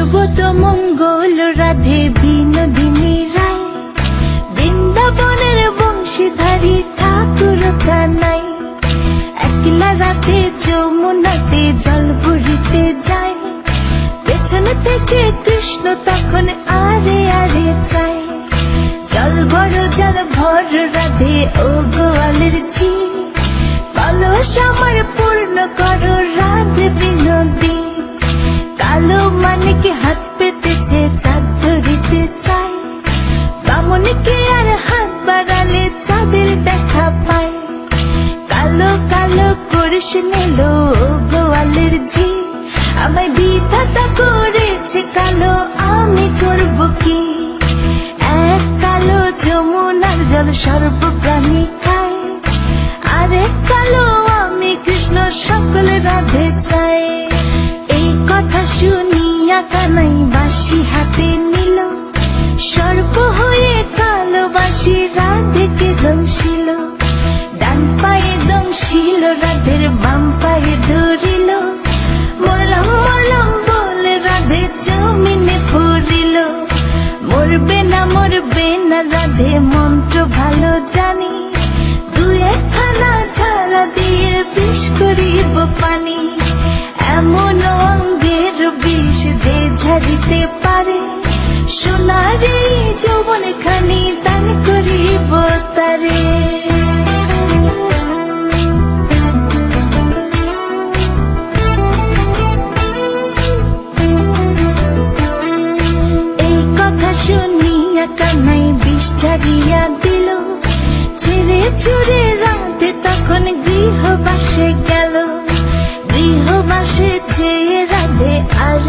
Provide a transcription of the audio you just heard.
সর্বত মঙ্গল রাধে বিনোদিনী রায়, বৃন্দাবনের বংশীধারী ঠাকুর কানাই। একলা রাধে যমুনাতে জল ভরিতে যায়, পেছনে থেকে কৃষ্ণ তখন আরে আরে চায়। জল ভর রাধে ও গোয়ালের ঝি, কলস আমার পূর্ণ করো রাধে বিনোদী। কালো মানিকে হাত পেতেছে চাঁদ ধরিতে চায়, বামুনিকে আর হাত বাড়ালে চাঁদের দেখা পায়। কালো কালো করিস নিল গোয়ালের ঝি, আমায় বিধাতা করেছে কালো, আমি করব কি? এক কালো যমুনার জল সর্বপ্রাণী খায়, আরেক কালো আমি কৃষ্ণ সকল রাধে চাই। এই কথা শুনিয়া কানাই বাঁশি হাতে নিল, সর্প হয়ে কালো বাঁশি রাধেকে দংশিল। ডান পায়ে দংশিল রাধের, বাম পায়ে ধরিল, মরলাম মরলাম বলে রাধে জমিনে পড়িল। মরবে না রাধে মন্ত্র ভালো জানি, দু একখানা ঝাড়া দিয়ে বিষ করিব পানি। এমন অঙ্গের বিষ যে ঝাড়িতে পারে, সোনার এই যৌবন খানি দান করিব তারে। এই কথা শুনিয়া কানাই বিষ ঝাড়িয়া দিল, ছেড়ে ছুড়ে রাধে তখন গৃহবাসে গেল। গৃহবাসে চেয়ে রাধে আর